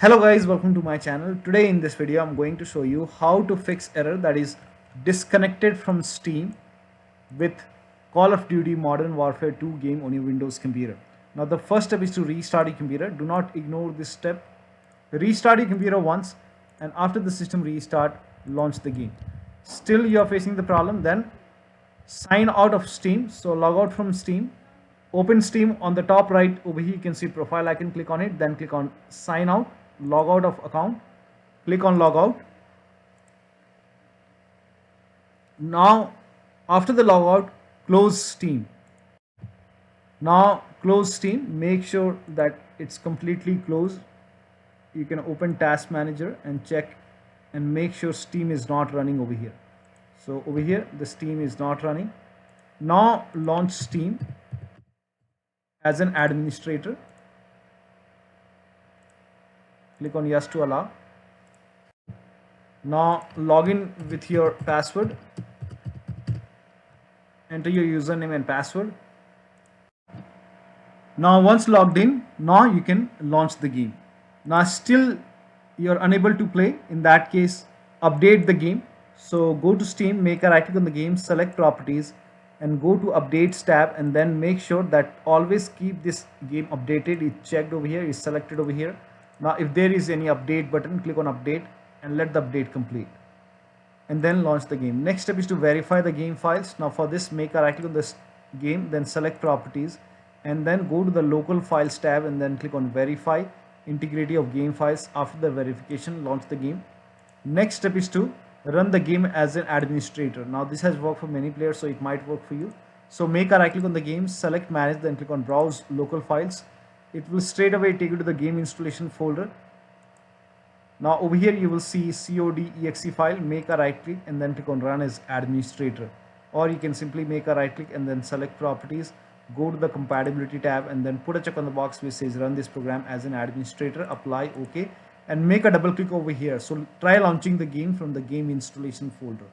Hello guys, welcome to my channel. Today in this video I'm going to show you how to fix error that is disconnected from Steam with Call of Duty Modern Warfare 2 game on your Windows computer. Now the first step is to restart your computer. Do not ignore this step. Restart your computer once, and after the system restart, launch the game. Still you are facing the problem, then sign out of Steam. So log out from Steam. Open Steam. On the top right over here you can see profile icon. Click on it, then click on sign out, log out of account. Click on log out. Now after the logout, close Steam. Now close Steam, make sure that it's completely closed. You can open task manager and check and make sure Steam is not running over here. So over here the Steam is not running. Now launch Steam as an administrator. Click on yes to allow. Now log in with your password. Enter your username and password. Now once logged in, now you can launch the game. Now still you're unable to play. In that case, update the game. So go to Steam, make a right click on the game, select properties and go to updates tab, and then make sure that always keep this game updated. It's checked over here, is selected over here. Now if there is any update button, click on update and let the update complete, and then launch the game. Next step is to verify the game files. Now for this, make a right click on this game, then select properties and then go to the local files tab and then click on verify integrity of game files. After the verification, launch the game. Next step is to run the game as an administrator. Now this has worked for many players, so it might work for you. So make a right click on the game, select manage, then click on browse local files. It will straight away take you to the game installation folder. Now over here you will see code.exe file. Make a right click and then click on run as administrator, or you can simply make a right click and then select properties, go to the compatibility tab and then put a check on the box which says run this program as an administrator, apply, OK, and make a double click over here. So try launching the game from the game installation folder.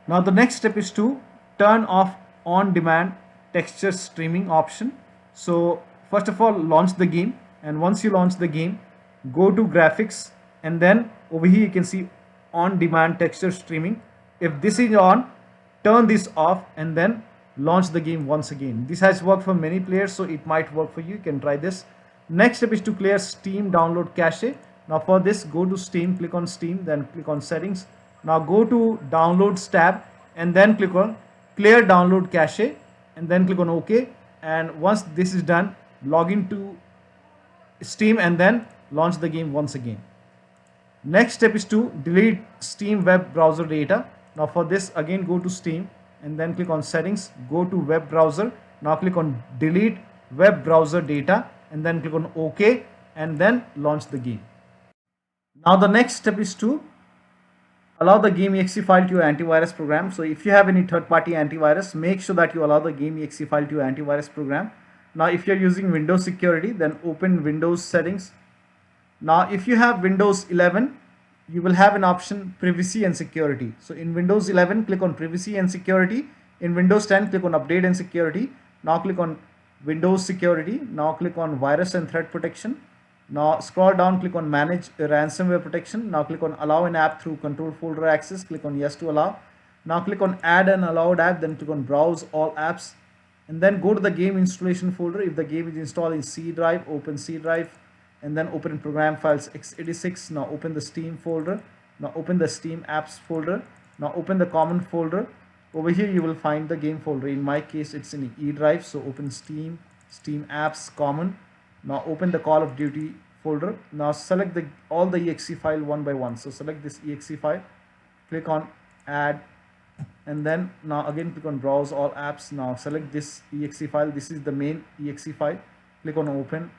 Now the next step is to turn off on demand texture streaming option. So first of all, launch the game, and once you launch the game, go to graphics and then over here you can see on demand texture streaming. If this is on, turn this off and then launch the game once again. This has worked for many players, so it might work for you. You can try this. Next step is to clear Steam download cache. Now for this, go to Steam, click on Steam, then click on settings. Now go to downloads tab and then click on clear download cache and then click on OK. And once this is done, log into Steam and then launch the game once again. Next step is to delete Steam web browser data. Now for this, again go to Steam and then click on settings, go to web browser. Now click on delete web browser data and then click on OK and then launch the game. Now the next step is to allow the game exe file to your antivirus program. So if you have any third-party antivirus, make sure that you allow the game exe file to your antivirus program. Now if you're using Windows security, then open Windows settings. Now if you have Windows 11, you will have an option privacy and security. So in Windows 11, click on privacy and security. In Windows 10, click on update and security. Now click on Windows security. Now click on virus and threat protection. Now scroll down, click on manage ransomware protection. Now click on allow an app through control folder access. Click on yes to allow. Now click on add an allowed app, then click on browse all apps and then go to the game installation folder. If the game is installed in C drive, open C drive and then open program files x86. Now open the Steam folder. Now open the Steam apps folder. Now open the common folder. Over here you will find the game folder. In my case it's in E drive, so open Steam, Steam apps, common. Now open the Call of Duty folder. Now select all the exe file one by one. So select this exe file, click on add and then now again click on browse all apps. Now select this exe file. This is the main exe file. Click on open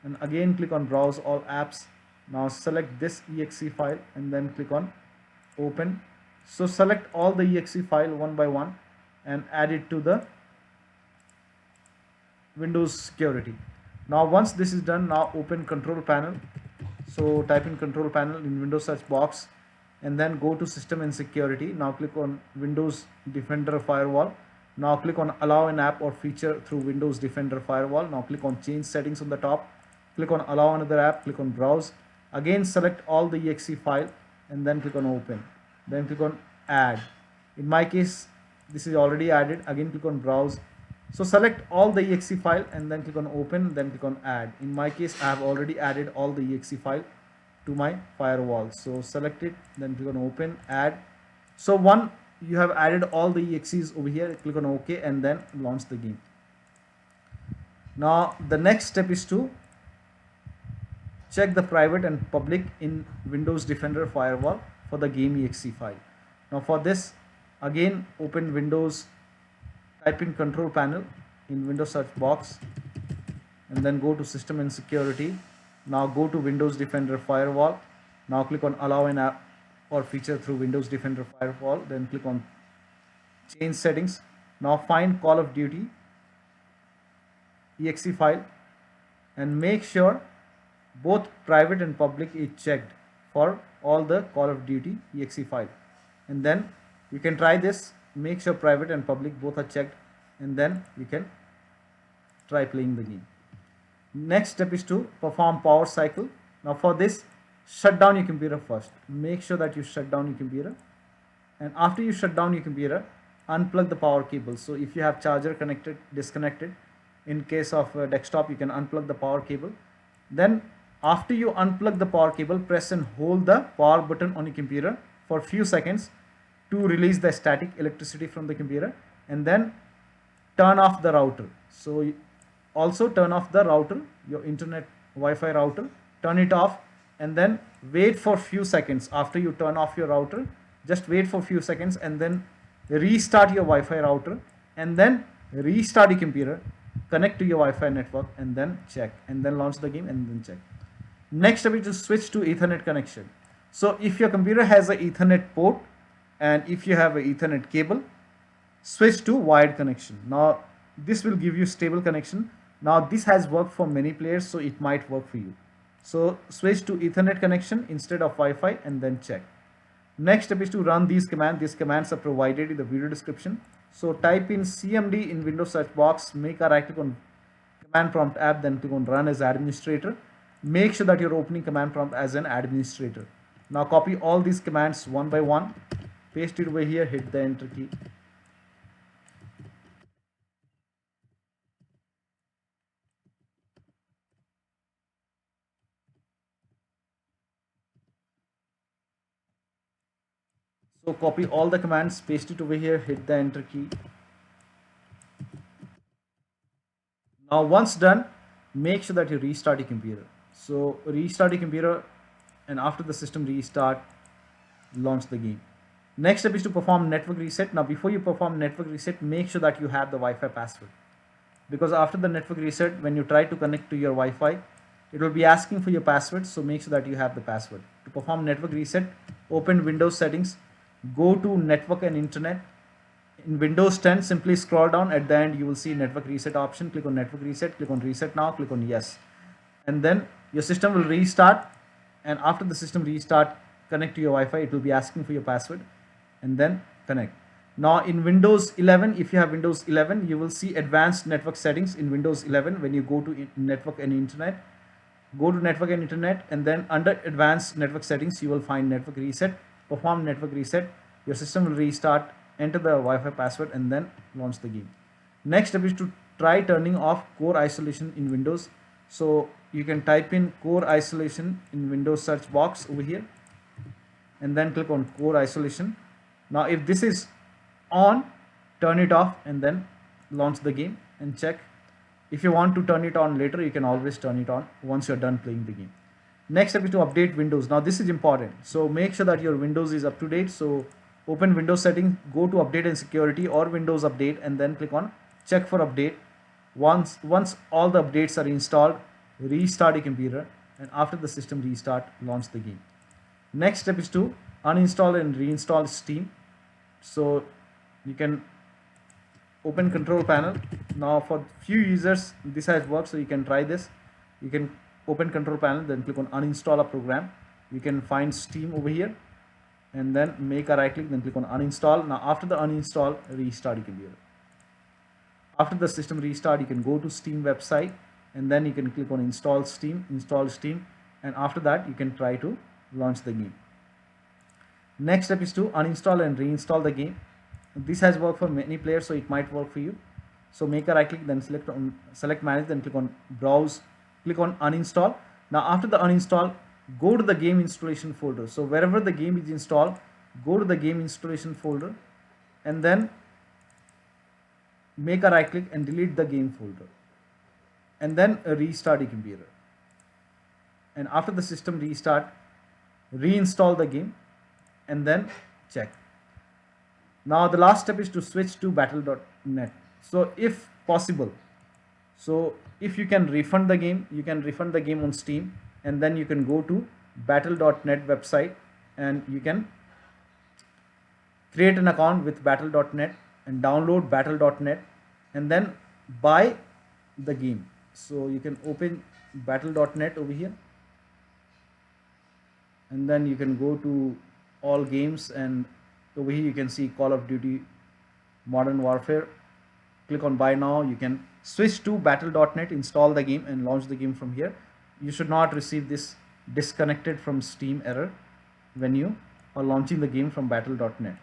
and again click on browse all apps. Now select this exe file and then click on open. So select all the exe file one by one and add it to the Windows security. Now once this is done, now open control panel. So type in control panel in Windows search box and then go to system and security. Now click on Windows Defender Firewall. Now click on allow an app or feature through Windows Defender Firewall. Now click on change settings on the top. click on allow another app, click on browse, again select all the exe file and then click on open, then click on add. In my case this is already added. Again click on browse, so select all the exe file and then click on open, then click on add. In my case I have already added all the exe file to my firewall, so select it, then click on open, add. So one, you have added all the exes over here, click on OK and then launch the game. Now the next step is to check the private and public in Windows Defender Firewall for the game exe file. Now for this, again open Windows, type in control panel in Windows search box and then go to system and security. Now go to Windows Defender Firewall. Now click on allow an app or feature through Windows Defender Firewall, then click on change settings. Now find Call of Duty exe file and make sure both private and public is checked for all the Call of Duty exe file, and then you can try this. Make sure private and public both are checked and then you can try playing the game. Next step is to perform power cycle. Now for this, shut down your computer first. Make sure that you shut down your computer, and after you shut down your computer, unplug the power cable. So if you have charger connected, disconnected. In case of desktop, you can unplug the power cable. Then after you unplug the power cable, press and hold the power button on your computer for a few seconds to release the static electricity from the computer, and then turn off the router. So also turn off the router, your internet Wi-Fi router, turn it off and then wait for few seconds. After you turn off your router, just wait for few seconds and then restart your Wi-Fi router and then restart your computer, connect to your Wi-Fi network and then check, and then launch the game and then check. Next step is to switch to Ethernet connection. So if your computer has an Ethernet port and if you have an Ethernet cable, switch to wired connection. Now this will give you stable connection. Now this has worked for many players, so it might work for you. So switch to Ethernet connection instead of Wi-Fi and then check. Next step is to run these commands. These commands are provided in the video description. So type in CMD in Windows search box, make a right click on command prompt app, then click on run as administrator. Make sure that you're opening command prompt as an administrator. Now copy all these commands one by one, paste it over here, hit the enter key. So copy all the commands, paste it over here, hit the enter key. Now once done, make sure that you restart your computer. So restart your computer, and after the system restart, launch the game. Next step is to perform network reset. Now before you perform network reset, make sure that you have the Wi-Fi password, because after the network reset, when you try to connect to your Wi-Fi, it will be asking for your password. So make sure that you have the password. To perform network reset, open Windows settings, go to network and internet. In Windows 10, simply scroll down. At the end you will see network reset option. Click on network reset, click on reset now, click on yes, and then your system will restart. And after the system restart, connect to your Wi-Fi. It will be asking for your password and then connect. Now in Windows 11, if you have Windows 11, you will see advanced network settings in Windows 11. When you go to network and internet, go to network and internet, and then under advanced network settings you will find network reset. Perform network reset, your system will restart, enter the Wi-Fi password and then launch the game. Next step is to try turning off core isolation in Windows. So you can type in core isolation in Windows search box over here and then click on core isolation. Now if this is on, turn it off and then launch the game and check. If you want to turn it on later, you can always turn it on once you're done playing the game. Next step is to update Windows. Now this is important, so make sure that your Windows is up to date. So open Windows settings, go to update and security or Windows update and then click on check for update. Once all the updates are installed, restart your computer, and after the system restart, launch the game. Next step is to uninstall and reinstall Steam. So you can open control panel. Now for few users this has worked, so you can try this. You can open control panel, then click on uninstall a program. You can find Steam over here and then make a right click, then click on uninstall. Now after the uninstall, restart your computer. After the system restart, you can go to Steam website and then you can click on install Steam, and after that you can try to launch the game. Next step is to uninstall and reinstall the game. This has worked for many players, so it might work for you. So make a right click, then select manage, then click on browse, click on uninstall. Now after the uninstall, go to the game installation folder. So wherever the game is installed, go to the game installation folder, and then make a right click and delete the game folder, and then restart your computer. And after the system restart, reinstall the game and then check. Now the last step is to switch to Battle.net. So if possible, so if you can refund the game, you can refund the game on Steam, and then you can go to Battle.net website and you can create an account with Battle.net and download Battle.net and then buy the game. So you can open Battle.net over here, and then you can go to all games, and over here you can see Call of Duty Modern Warfare. Click on buy now. You can switch to Battle.net, install the game and launch the game from here. You should not receive this disconnected from Steam error when you are launching the game from Battle.net.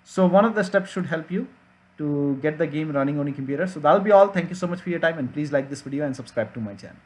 So one of the steps should help you to get the game running on your computer. So that'll be all. Thank you so much for your time, and please like this video and subscribe to my channel.